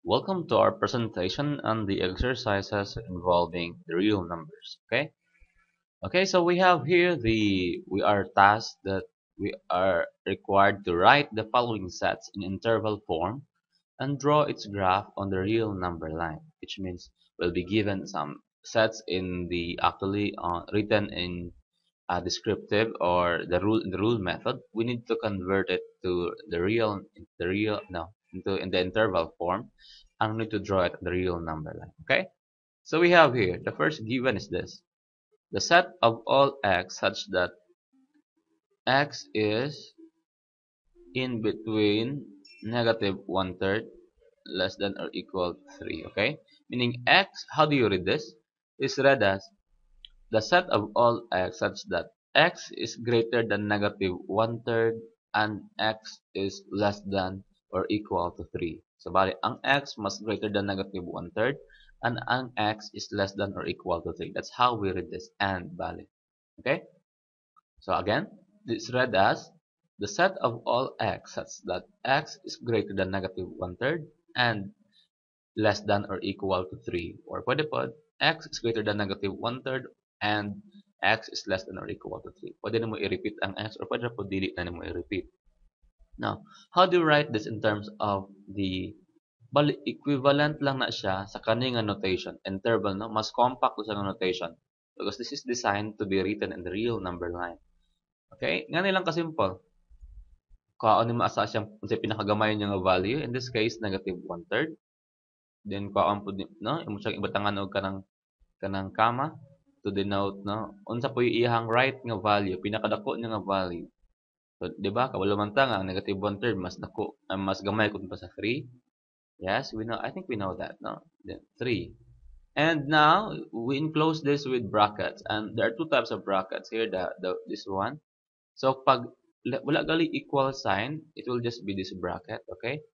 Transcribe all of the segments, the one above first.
Welcome to our presentation on the exercises involving the real numbers. Okay, so we have here we are tasked that we are required to write the following sets in interval form and draw its graph on the real number line, which means we'll be given some sets in the actually written in a descriptive or the rule method. We need to convert it to the real no into in the interval form, and we need to draw it on the real number line. Okay, so we have here the first given is this: the set of all x such that x is in between negative one third less than or equal to 3. Okay, meaning x, how do you read this? Is read as the set of all x such that x is greater than negative one third and x is less than or equal to 3. So bali, ang x must greater than negative one third and ang x is less than or equal to 3. That's how we read this and bali. Okay? So again, it's read as the set of all x such that x is greater than negative one third and less than or equal to 3. Or pwede po, x is greater than negative one third and x is less than or equal to 3. Pwede na mo i-repeat ang x or pwede na po dili na mo i-repeat. Now, how do you write this in terms of the bali equivalent lang na siya sa kaning notation, interval, no? Mas compact sa notation because this is designed to be written in the real number line. Okay? Nga nilang kasimple. Kaon ni maasa siyang sa pinakagamay niya nga value, in this case negative one third. Then kaon pud no, imo siyang ibatangan og kanang comma to denote no unsa po iyang right nga value, pinakadako niya nga value. So, di ba kabalo man ta nga negative one third mas dako, mas gamay kun pa sa 3. Yes, we know, I think we know that, no? Then 3. And now we enclose this with brackets, and there are two types of brackets here, the this one. So pag wala gali equal sign, it will just be this bracket, okay?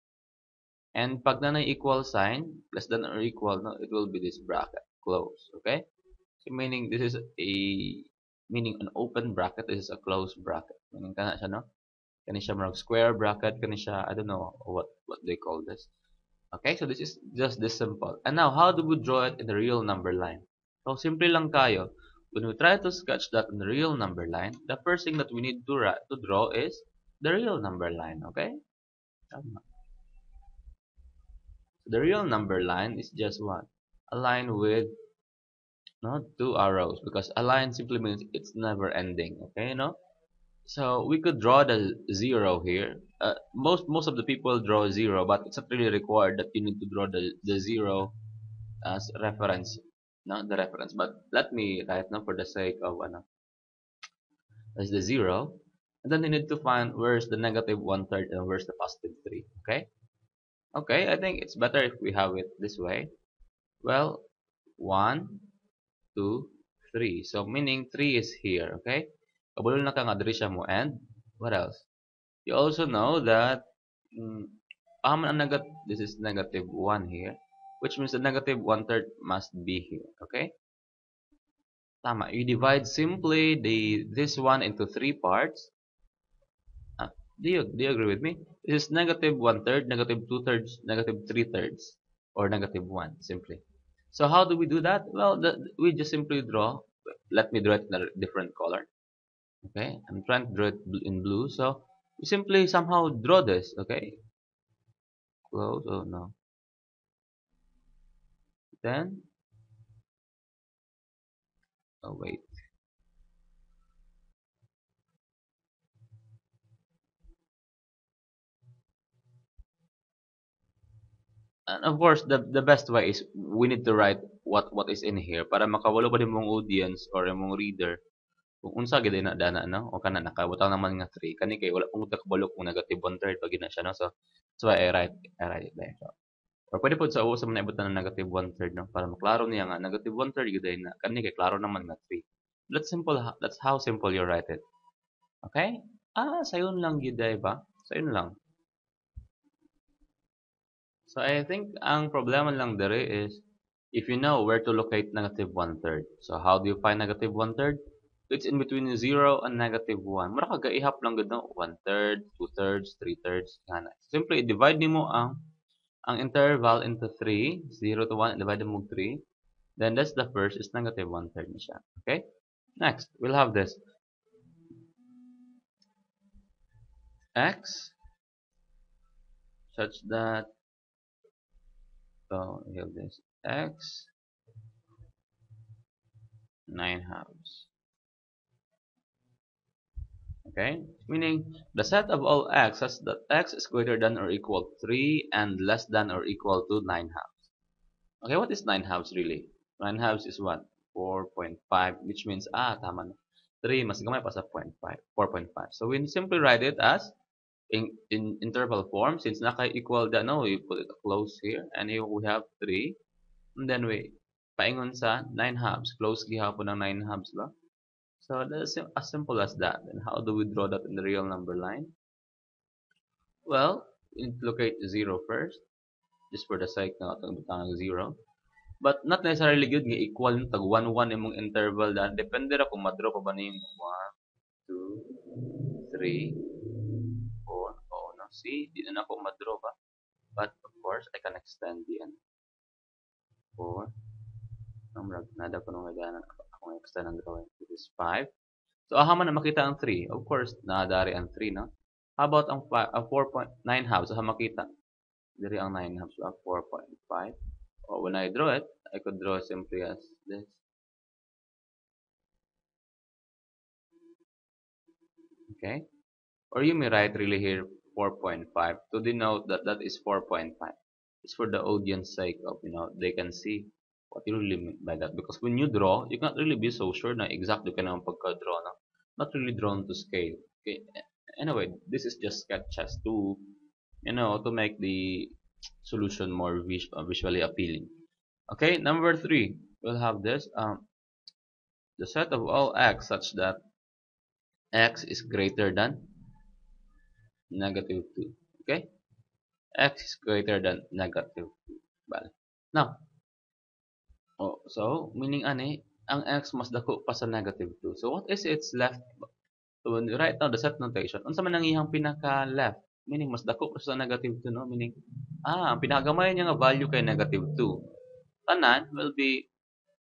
And pag na equal sign, less than or equal, no, it will be this bracket, close, okay? So meaning this is meaning an open bracket, this is a closed bracket. Meaning kana siya, no? Kani siya marag square bracket, kani siya, I don't know what they call this. Okay, so this is just this simple. And now, how do we draw it in the real number line? So simple lang kayo. When we try to sketch that in the real number line, the first thing that we need to draw is the real number line, okay? Tama. The real number line is just what? A line with no two arrows, because a line simply means it's never ending, okay, no? So we could draw the zero here. Most of the people draw zero, but it's not really required that you need to draw the zero as reference, not the reference. But let me write now for the sake of as the zero, and then you need to find where's the negative one third and where's the positive 3. Okay. Okay, I think it's better if we have it this way. Well, 1, 2, 3. So meaning 3 is here. Okay. Kabulol na ka nga diri siya mo, and what else? You also know that this is negative 1 here, which means the negative one third must be here. Okay. Tama. You divide simply this one into three parts. Do you agree with me? This is negative one third, negative two thirds, negative three thirds, or negative one simply. So how do we do that? Well, we just simply draw. Let me draw it in a different color. Okay, I'm trying to draw it in blue. So we simply somehow draw this. Okay, close. Oh no. Then, oh wait. And of course, the best way is we need to write what is in here para makawalo ba mong audience or mong reader kung unsa gid na dana, no, o kana nakabutang naman nga 3 kani kay wala pong takabalo kung negative one third pag na siya, no. So that's why I write it there. So, or pwede po sa usa man ibutan ng negative one third, no, para maklaro niya nga negative one third gid na kani kay klaro naman nga 3. That's how simple you write it. Okay? Sayon lang gid ba? Sayon lang. So I think ang problema lang dere is if you know where to locate negative one third. So how do you find negative one third? It's in between 0 and negative 1. Mura ka gaihap lang gud, no? One third, two thirds, three thirds, kana. Simply divide nimo ang ang interval into 3, 0 to 1, divided mo 3, then that's the first is negative 1/3 na siya. Okay? Next, we'll have this. X such that, so we have this X 9/2. Okay? Meaning, the set of all x such that x is greater than or equal to 3 and less than or equal to 9/2. Okay, what is 9/2 really? 9/2 is what? 4.5, which means, tama na. 3, mas gamay pa sa 0.5, 4.5. So, we simply write it as in interval form. Since naka-equal that, no, we put it close here. And here we have 3. And then we paingon sa 9/2. Close gihapon ng 9/2 ba? So, that's as simple as that. And how do we draw that in the real number line? Well, we need to locate 0 first, just for the sake na itong butang 0. But not necessarily good nga equal yung tag 1, 1 imong interval da. Depende ra kung ma-draw pa ba na yung 1, 2, 3, 4. Oh, no, see, di na ako ma-draw ba? But of course, I can extend the 4. Nada ko nung nagana akong extend ang drawing. This is 5. So, aha man na makita ang 3. Of course, nadari ang 3, no? How about ang 4.9/2? So, makita. Diri ang 9/2. So, 4.5. Or when I draw it, I could draw simply as this. Okay? Or you may write really here 4.5 to denote that that is 4.5. It's for the audience sake of, they can see what you really mean by that. Because when you draw, you can't really be so sure na exactly ka naman pagka-draw na. Not really drawn to scale. Okay? Anyway, this is just sketches to, to make the solution more visually appealing. Okay, number 3, we'll have this. The set of all x such that x is greater than negative 2. Okay? X is greater than negative 2. Bale. Now, so, meaning ang x mas dako pa sa negative 2. So, what is its left? So, when you write down the set notation, unsa man ang iyang pinaka-left? Meaning, mas dako pa sa negative 2, no? Meaning, ang pinakagamay niya nga value kay negative 2. Tanan will be,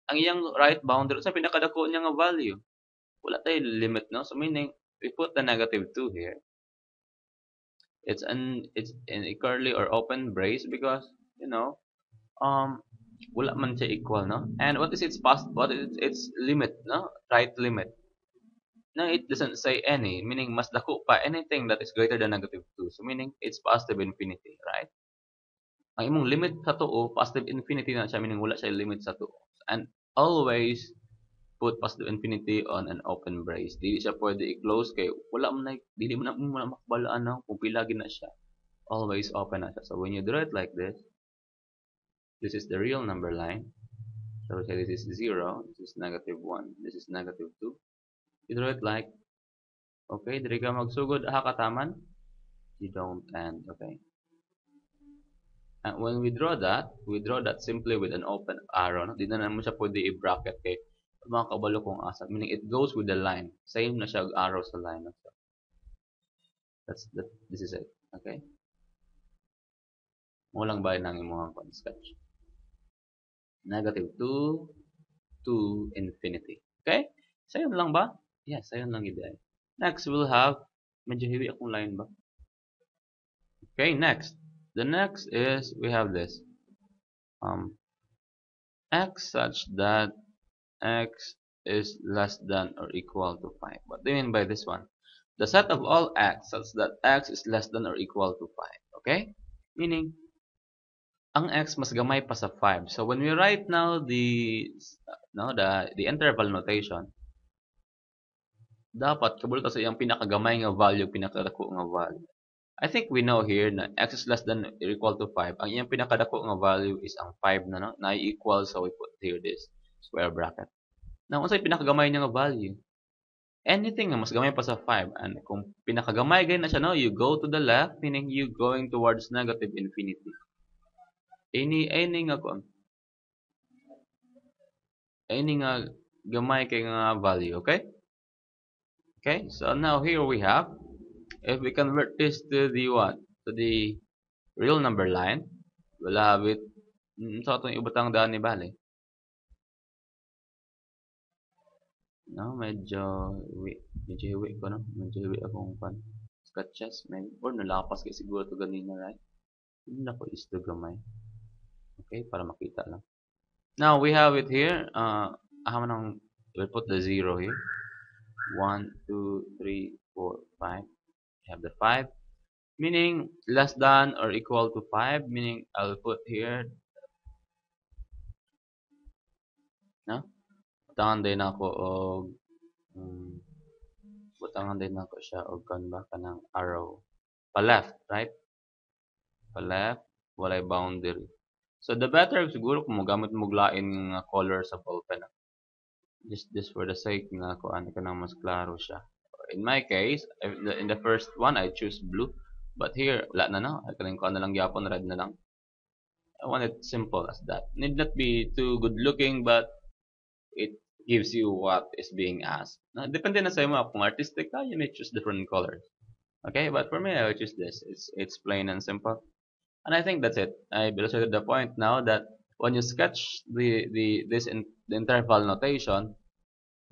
ang iyang right boundary, sa pinakadako niya nga value. Wala tayo limit, no? So, meaning, we put the negative 2 here. It's in a curly or open brace because, wala man siya equal, no? And what is its limit, no? Right limit. No, it doesn't say any, meaning mas dako pa anything that is greater than negative 2. So meaning it's positive infinity, right? Ang imong limit sa tuo, positive infinity na siya, meaning wala siya limit sa tuo. And always put positive infinity on an open brace. Dili siya pwede i-close kay wala man dili mo na makabalaan na kung pila gina siya. Always open na siya. So when you draw it like this is the real number line. So we say this is 0, this is negative 1, this is negative 2. You draw it like, okay, diri ka magsugod kataman, you don't end, okay. And when we draw that simply with an open arrow. No? Di na naman siya pwede i-bracket kay mga kabalo kong asa. Meaning it goes with the line. Same na siya arrow sa line. So this is it. Okay? Walang bayan ng imong sketch. Negative 2 to infinity. Okay? Sayon lang ba? Yes, sayon lang ibigay. Next, we'll have, medyo heavy akong line ba? Okay, next. The next is, we have this. X such that x is less than or equal to 5. What do you mean by this one? The set of all x such that x is less than or equal to 5. Okay? Meaning, ang x mas gamay pa sa 5. So when we write now the interval notation, dapat kabulto sa iyang pinakagamay nga value, pinakadako nga value. I think we know here na x is less than or equal to 5. Ang iyang pinakadako nga value is ang 5 na, no? Na equal, so we put here this square bracket. Now, unsay pinakagamay niya nga value? Anything nga mas gamay pa sa 5. And kung pinakagamay gay na siya, no, you go to the left, meaning you going towards negative infinity. Any nga gamay kay nga value, okay? Okay, so now here we have, if we convert this to the what? To the real number line, Wala habit. So itong ibutang daan ni bale. No, medyo hiwi ko no. Medyo hiwi akong pan. Sketches, may or nalapas kay siguro to ganina, right? Hindi na ko is to gamay. Okay, para makita lang. Now we have it here. We'll put the 0 here. 1, 2, 3, 4, 5. We have the 5. Meaning less than or equal to 5. Meaning I'll put here. No? Butangan din ako og butangan din ako siya og kan ba kanang arrow. Pa left, right? Pa left, walay boundary. So the better siguro kung mogamit mo lain nga color sa ballpen. Just for the sake na kuan ka nang mas klaro siya. In my case, in the first one I choose blue, but here wala na no. I can kuan na lang gyapon red na lang. I want it simple as that. Need not be too good looking, but it gives you what is being asked. Now, depende na sa imo kung artistic ka, you may choose different colors. Okay, but for me I will choose this. It's plain and simple. And I think that's it. I've illustrated the point now that when you sketch the interval notation,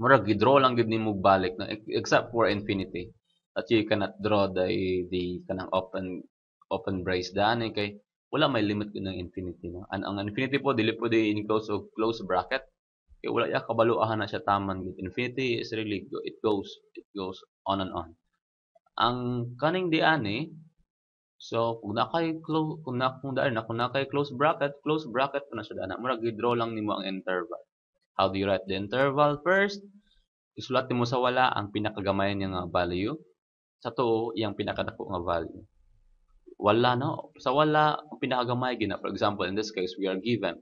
murag gidraw lang gid nimo balik no except for infinity that you cannot draw the kanang open brace daan kay wala may limit gid ng infinity no ang infinity po dili po di in close bracket kay wala ya kabaluahan na siya taman gid infinity is really it goes on and on ang kaning di ani so kung nakay close bracket pa na siya dana murag gidraw lang nimo ang interval. How do you write the interval? First, isulat mo sa wala ang pinakagamay niya nga value. Sa tuo, yung pinakadako nga value. Wala no. Sa wala, ang pinakagamay gina. For example, in this case, we are given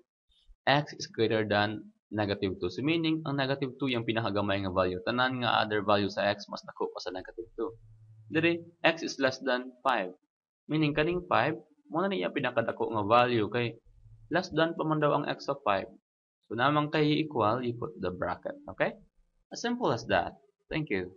x is greater than negative 2. So meaning, ang negative 2 yung pinakagamay nga value. Tanan nga other value sa x, mas dako pa sa negative 2. Dili, x is less than 5. Meaning, kaning 5, mo na niya pinakadako nga value kay less than pa man daw ang x of 5. So namang kay equal, you put the bracket. Okay? As simple as that. Thank you.